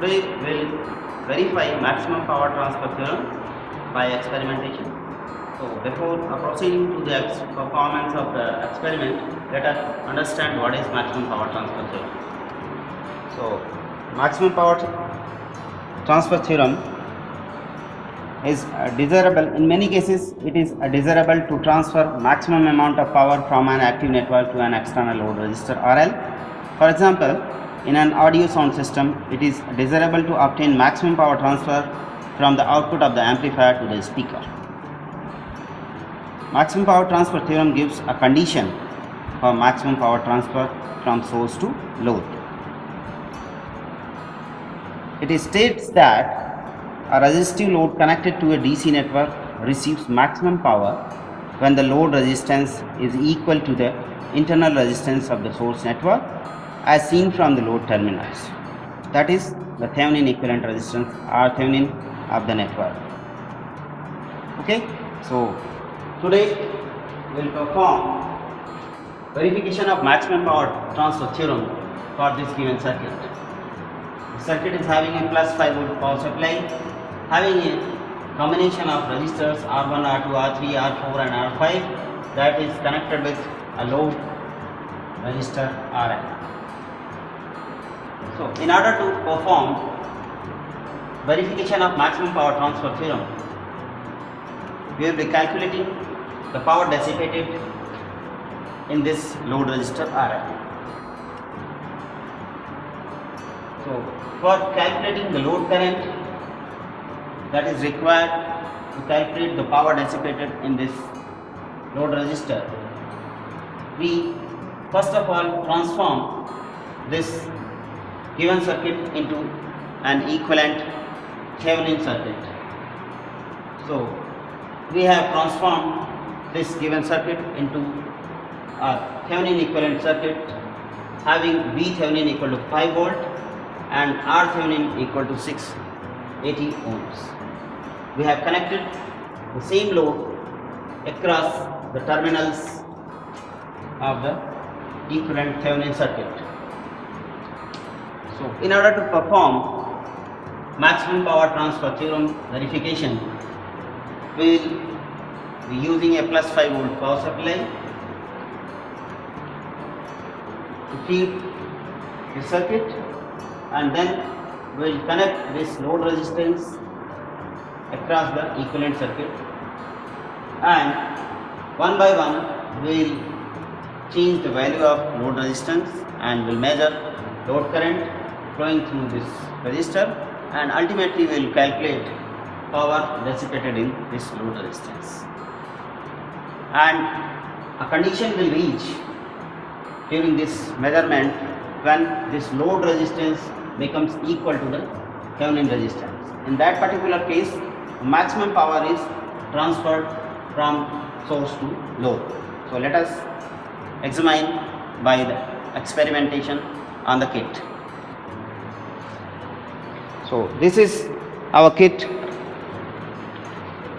today we'll verify maximum power transfer theorem by experimentation. So before proceeding to the performance of the experiment, let us understand what is maximum power transfer theorem. So maximum power transfer theorem is desirable. In many cases it is desirable to transfer maximum amount of power from an active network to an external load resistor RL. For example, in an audio sound system, it is desirable to obtain maximum power transfer from the output of the amplifier to the speaker. Maximum power transfer theorem gives a condition for maximum power transfer from source to load. It states that a resistive load connected to a DC network receives maximum power when the load resistance is equal to the internal resistance of the source network as seen from the load terminals. That is the Thevenin equivalent resistance or Thevenin of the network. Okay, so today we will perform verification of maximum power transfer theorem for this given circuit. The circuit is having a plus 5 volt power supply, having a combination of resistors R1, R2, R3, R4 and R5 that is connected with a load resistor Rn. So in order to perform verification of maximum power transfer theorem, we will be calculating the power dissipated in this load resistor Rn. So for calculating the load current that is required to calculate the power dissipated in this load resistor, we first of all transform this given circuit into an equivalent Thevenin circuit. So we have transformed this given circuit into a Thevenin equivalent circuit having V Thevenin equal to 5 volt and R Thevenin equal to 680 ohms. We have connected the same load across the terminals of the equivalent Thevenin circuit. So in order to perform maximum power transfer theorem verification, we will be using a plus 5 volt power supply to feed the circuit, and then we will connect this load resistance across the equivalent circuit, and one by one we will change the value of load resistance and will measure load current flowing through this resistor, and ultimately we will calculate power dissipated in this load resistance. And a condition will reach during this measurement when this load resistance becomes equal to the Thevenin resistance. In that particular case, maximum power is transferred from source to load. So let us examine by the experimentation on the kit. So this is our kit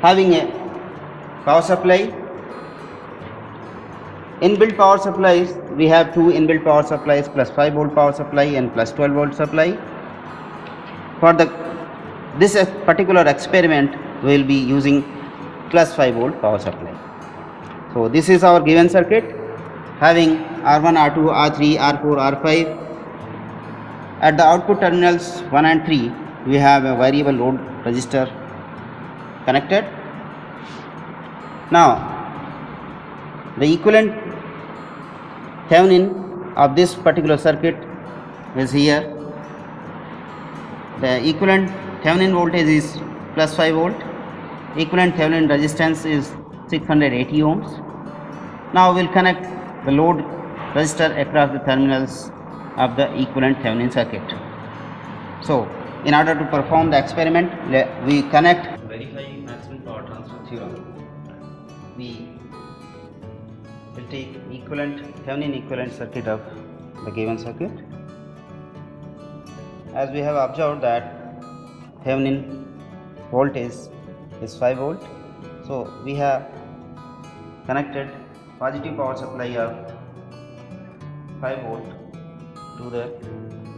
having a power supply. Inbuilt power supplies, we have two inbuilt power supplies, plus 5 volt power supply and plus 12 volt supply. For this particular experiment, we will be using plus 5 volt power supply. So this is our given circuit having R1, R2, R3, R4, R5. At the output terminals 1 and 3, we have a variable load resistor connected. Now the equivalent Thevenin of this particular circuit is here. The equivalent Thevenin voltage is plus 5 volt. Equivalent Thevenin resistance is 680 ohms. Now we will connect the load resistor across the terminals of the equivalent Thevenin circuit. So in order to perform the experiment, we connect verify maximum power transfer theorem. We will take Thevenin equivalent circuit of the given circuit. As we have observed that Thevenin voltage is 5 volt, so we have connected positive power supply of 5 volt to the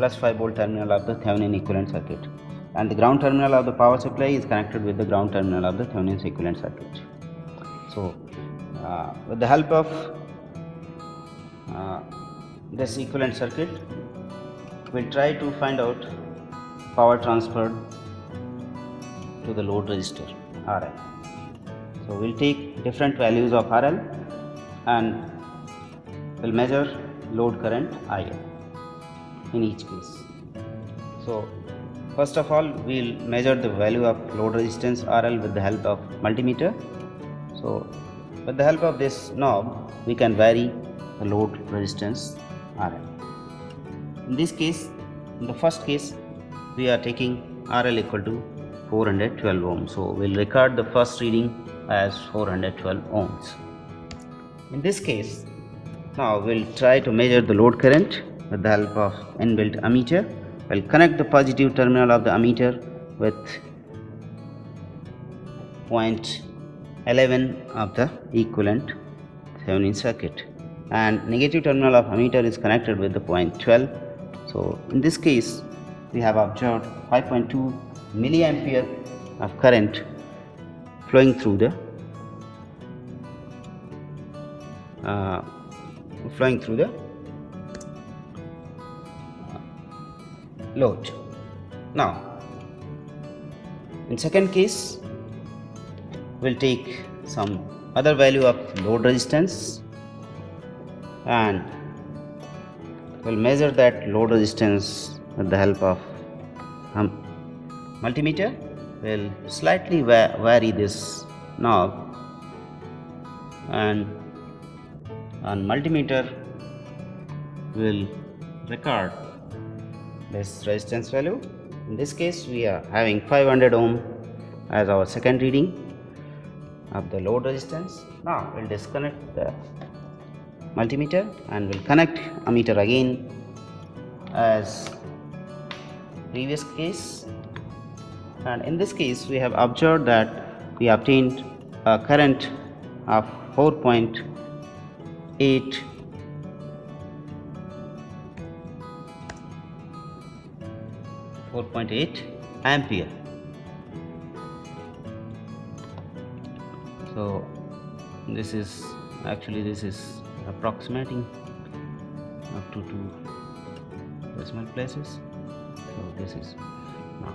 plus 5 volt terminal of the Thevenin equivalent circuit, and the ground terminal of the power supply is connected with the ground terminal of the Thevenin's equivalent circuit. So with the help of this equivalent circuit, we'll try to find out power transferred to the load resistor RL. So we'll take different values of RL and we'll measure load current IL in each case. So first of all, we'll measure the value of load resistance RL with the help of multimeter. So with the help of this knob, we can vary the load resistance RL. In this case, in the first case, we are taking RL equal to 412 ohms. So we'll record the first reading as 412 ohms. In this case, now we'll try to measure the load current with the help of inbuilt ammeter. We'll connect the positive terminal of the ammeter with 0.11 of the equivalent Thevenin circuit, and negative terminal of ammeter is connected with the 0.12. So in this case, we have observed 5.2 milliampere of current flowing through the load. Now, in second case, we'll take some other value of load resistance and we'll measure that load resistance with the help of multimeter. We'll slightly vary this knob, and on multimeter we'll record this resistance value. In this case, we are having 500 ohm as our second reading of the load resistance. Now we'll disconnect the multimeter and we'll connect ammeter again as previous case, and in this case we have observed that we obtained a current of 4.8 ampere. So this is approximating up to 2 decimal places. So this is now.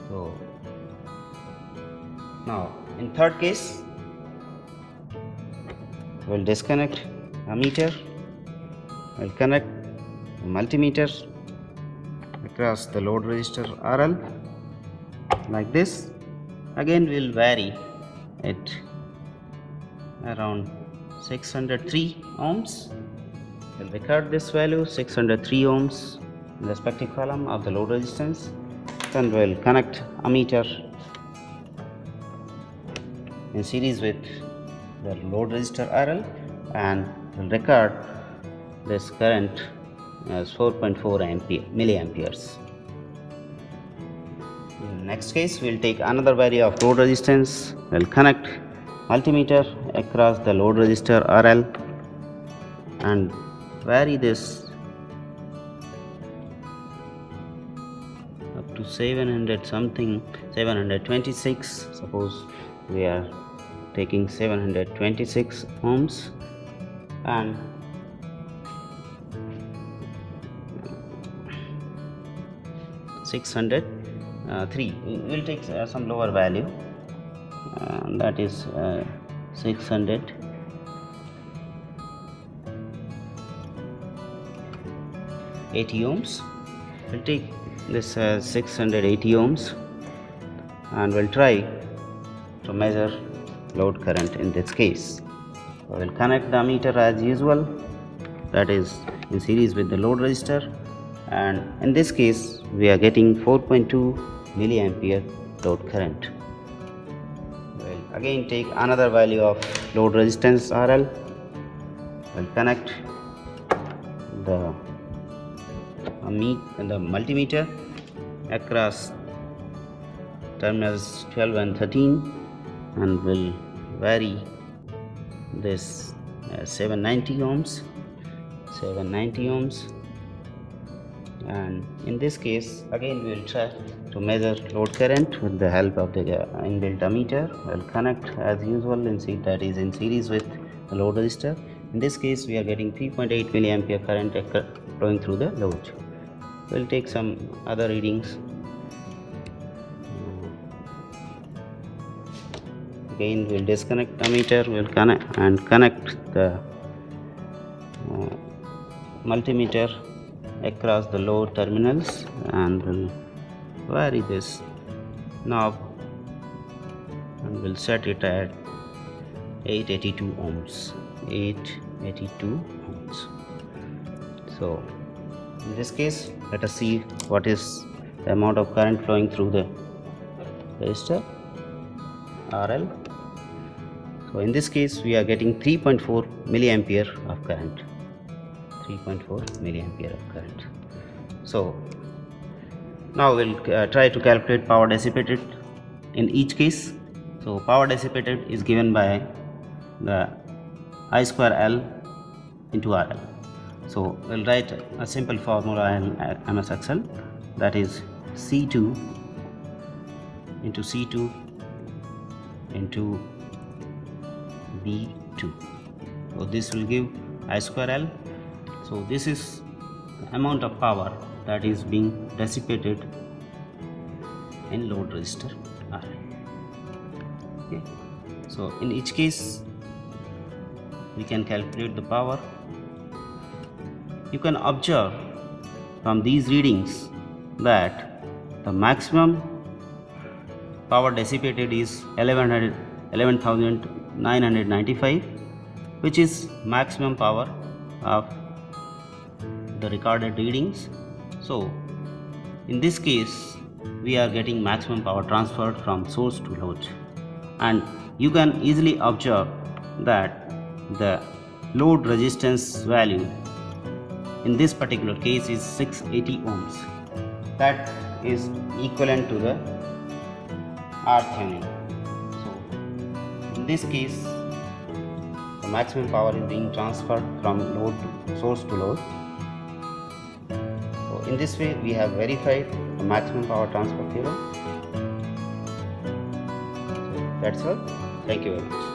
So now in third case, we'll disconnect ammeter, we'll connect the multimeter across the load resistor RL like this. Again we'll vary it around 603 ohms. We'll record this value 603 ohms in the respective column of the load resistance. Then we'll connect ammeter in series with the load resistor RL and we'll record this current as 4.4 milliamperes. In next case, we'll take another value of load resistance. We'll connect multimeter across the load resistor RL and vary this up to 726. Suppose we are taking 726 ohms, and three. We'll take some lower value, that is 680 ohms. We'll take this as 680 ohms and we'll try to measure load current in this case. So we'll connect the ammeter as usual, that is in series with the load resistor, and in this case we are getting 4.2 milliampere load current. We'll again take another value of load resistance RL. We'll connect the multimeter across terminals 12 and 13 and will vary this 790 ohms. 790 ohms. And in this case again we will try to measure load current with the help of the inbuilt ammeter. We'll connect as usual in that is in series with the load resistor. In this case we are getting 3.8 milliampere current flowing through the load. We'll take some other readings. Again we'll disconnect ammeter, we'll connect the multimeter across the load terminals, and we'll vary this knob and we'll set it at 882 ohms. 882 ohms. So in this case let us see what is the amount of current flowing through the resistor RL. So in this case we are getting 3.4 milliampere of current. 3.4 milliampere of current. So now we'll try to calculate power dissipated in each case. So power dissipated is given by the I square L into RL. So we'll write a simple formula in MS Excel, that is C2 into C2 into B2. So this will give I square L. So this is the amount of power that is being dissipated in load resistor RL. Okay. So in each case we can calculate the power. You can observe from these readings that the maximum power dissipated is 11,995, which is maximum power of the recorded readings. So in this case we are getting maximum power transferred from source to load, and you can easily observe that the load resistance value in this particular case is 680 ohms. That is equivalent to the RThevenin. So in this case the maximum power is being transferred from load to source to load. So in this way we have verified the maximum power transfer theorem. So that's all. Thank you very much.